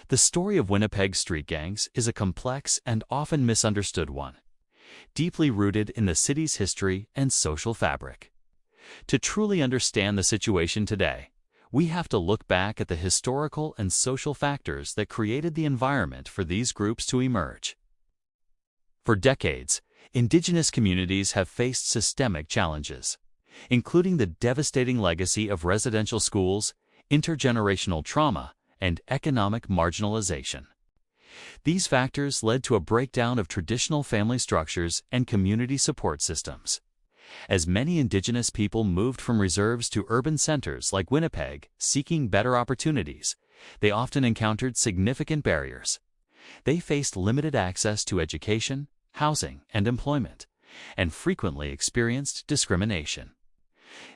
The story of Winnipeg street gangs is a complex and often misunderstood one, deeply rooted in the city's history and social fabric. To truly understand the situation today, we have to look back at the historical and social factors that created the environment for these groups to emerge. For decades, Indigenous communities have faced systemic challenges, including the devastating legacy of residential schools, intergenerational trauma, and economic marginalization. These factors led to a breakdown of traditional family structures and community support systems. As many Indigenous people moved from reserves to urban centers like Winnipeg, seeking better opportunities, they often encountered significant barriers. They faced limited access to education, housing, and employment, and frequently experienced discrimination.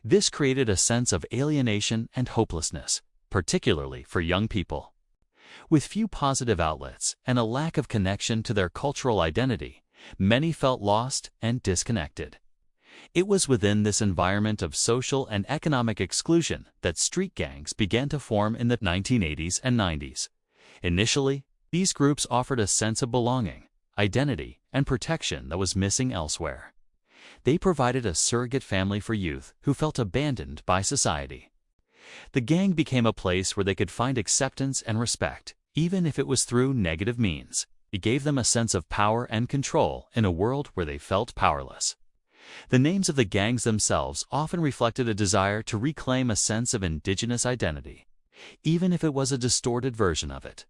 This created a sense of alienation and hopelessness, particularly for young people. With few positive outlets and a lack of connection to their cultural identity, many felt lost and disconnected. It was within this environment of social and economic exclusion that street gangs began to form in the 1980s and 90s. Initially, these groups offered a sense of belonging, identity, and protection that was missing elsewhere. They provided a surrogate family for youth who felt abandoned by society. The gang became a place where they could find acceptance and respect, even if it was through negative means. It gave them a sense of power and control in a world where they felt powerless. The names of the gangs themselves often reflected a desire to reclaim a sense of Indigenous identity, even if it was a distorted version of it.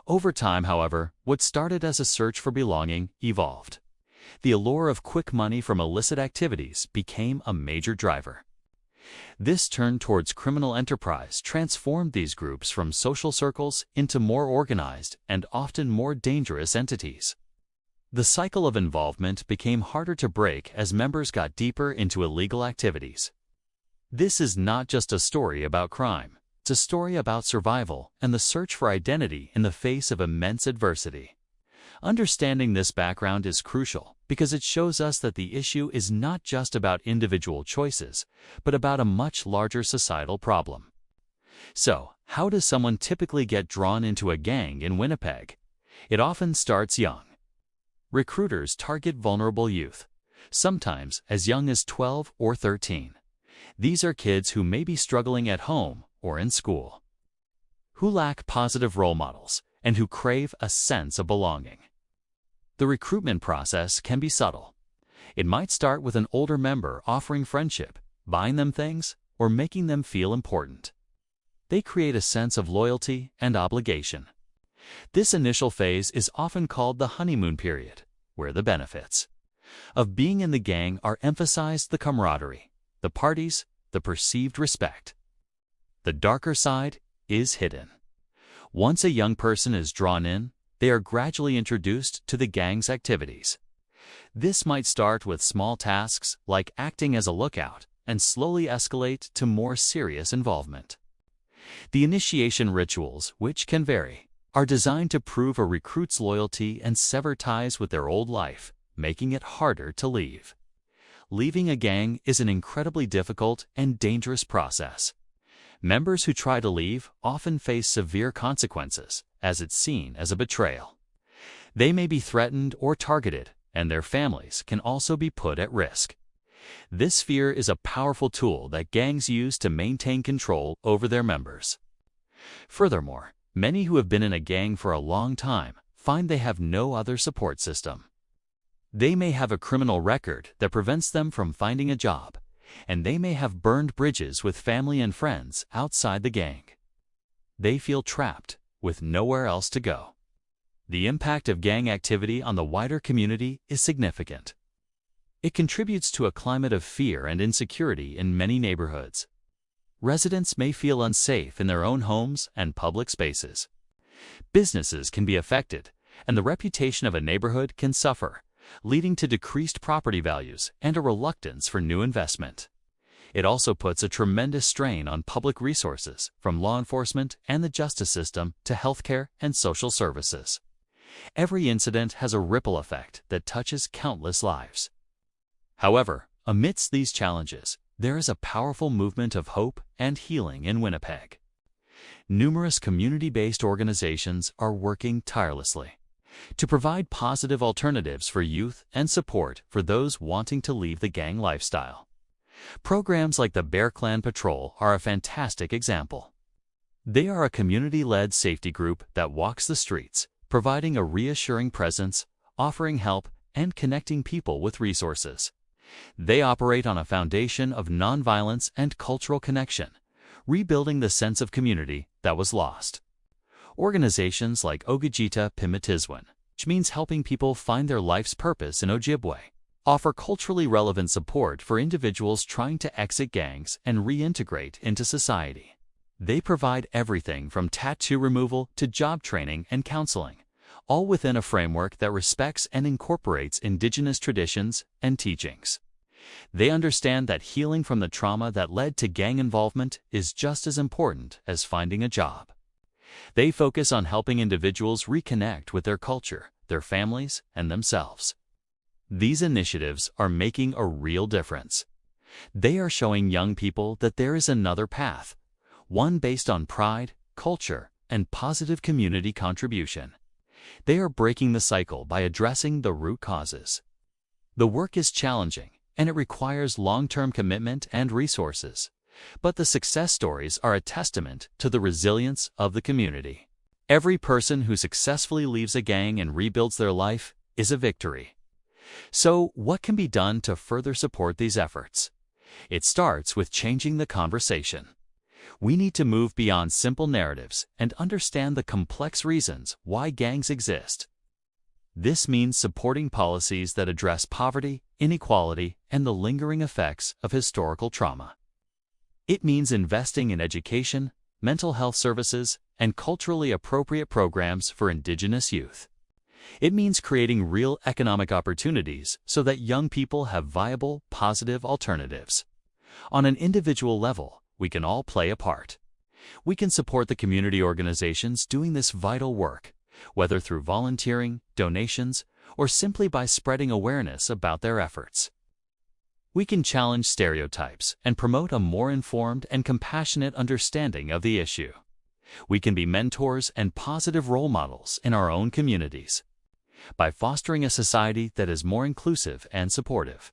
Over time, however, what started as a search for belonging evolved. The allure of quick money from illicit activities became a major driver. This turn towards criminal enterprise transformed these groups from social circles into more organized and often more dangerous entities. The cycle of involvement became harder to break as members got deeper into illegal activities. This is not just a story about crime. It's a story about survival and the search for identity in the face of immense adversity. Understanding this background is crucial because it shows us that the issue is not just about individual choices, but about a much larger societal problem. So, how does someone typically get drawn into a gang in Winnipeg? It often starts young. Recruiters target vulnerable youth, sometimes as young as 12 or 13. These are kids who may be struggling at home or in school, who lack positive role models, and who crave a sense of belonging. The recruitment process can be subtle. It might start with an older member offering friendship, buying them things, or making them feel important. They create a sense of loyalty and obligation. This initial phase is often called the honeymoon period, where the benefits of being in the gang are emphasized: the camaraderie, the parties, the perceived respect. The darker side is hidden. Once a young person is drawn in, they are gradually introduced to the gang's activities. This might start with small tasks like acting as a lookout and slowly escalate to more serious involvement. The initiation rituals, which can vary, are designed to prove a recruit's loyalty and sever ties with their old life, making it harder to leave. Leaving a gang is an incredibly difficult and dangerous process. Members who try to leave often face severe consequences, as it's seen as a betrayal. They may be threatened or targeted, and their families can also be put at risk. This fear is a powerful tool that gangs use to maintain control over their members. Furthermore, many who have been in a gang for a long time find they have no other support system. They may have a criminal record that prevents them from finding a job, and they may have burned bridges with family and friends outside the gang. They feel trapped, with nowhere else to go. The impact of gang activity on the wider community is significant. It contributes to a climate of fear and insecurity in many neighborhoods. Residents may feel unsafe in their own homes and public spaces. Businesses can be affected, and the reputation of a neighborhood can suffer, leading to decreased property values and a reluctance for new investment. It also puts a tremendous strain on public resources, from law enforcement and the justice system to healthcare and social services. Every incident has a ripple effect that touches countless lives. However, amidst these challenges, there is a powerful movement of hope and healing in Winnipeg. Numerous community-based organizations are working tirelessly to provide positive alternatives for youth and support for those wanting to leave the gang lifestyle. Programs like the Bear Clan Patrol are a fantastic example. They are a community-led safety group that walks the streets, providing a reassuring presence, offering help, and connecting people with resources. They operate on a foundation of nonviolence and cultural connection, rebuilding the sense of community that was lost. Organizations like Ogajita Pimatizwan, which means helping people find their life's purpose in Ojibwe, offer culturally relevant support for individuals trying to exit gangs and reintegrate into society. They provide everything from tattoo removal to job training and counseling, all within a framework that respects and incorporates Indigenous traditions and teachings. They understand that healing from the trauma that led to gang involvement is just as important as finding a job. They focus on helping individuals reconnect with their culture, their families, and themselves. These initiatives are making a real difference. They are showing young people that there is another path, one based on pride, culture, and positive community contribution. They are breaking the cycle by addressing the root causes. The work is challenging, and it requires long-term commitment and resources. But the success stories are a testament to the resilience of the community. Every person who successfully leaves a gang and rebuilds their life is a victory. So, what can be done to further support these efforts? It starts with changing the conversation. We need to move beyond simple narratives and understand the complex reasons why gangs exist. This means supporting policies that address poverty, inequality, and the lingering effects of historical trauma. It means investing in education, mental health services, and culturally appropriate programs for Indigenous youth. It means creating real economic opportunities so that young people have viable, positive alternatives. On an individual level, we can all play a part. We can support the community organizations doing this vital work, whether through volunteering, donations, or simply by spreading awareness about their efforts. We can challenge stereotypes and promote a more informed and compassionate understanding of the issue. We can be mentors and positive role models in our own communities. By fostering a society that is more inclusive and supportive,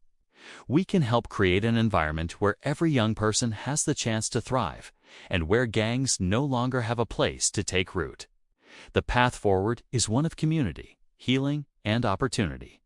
we can help create an environment where every young person has the chance to thrive and where gangs no longer have a place to take root. The path forward is one of community, healing, and opportunity.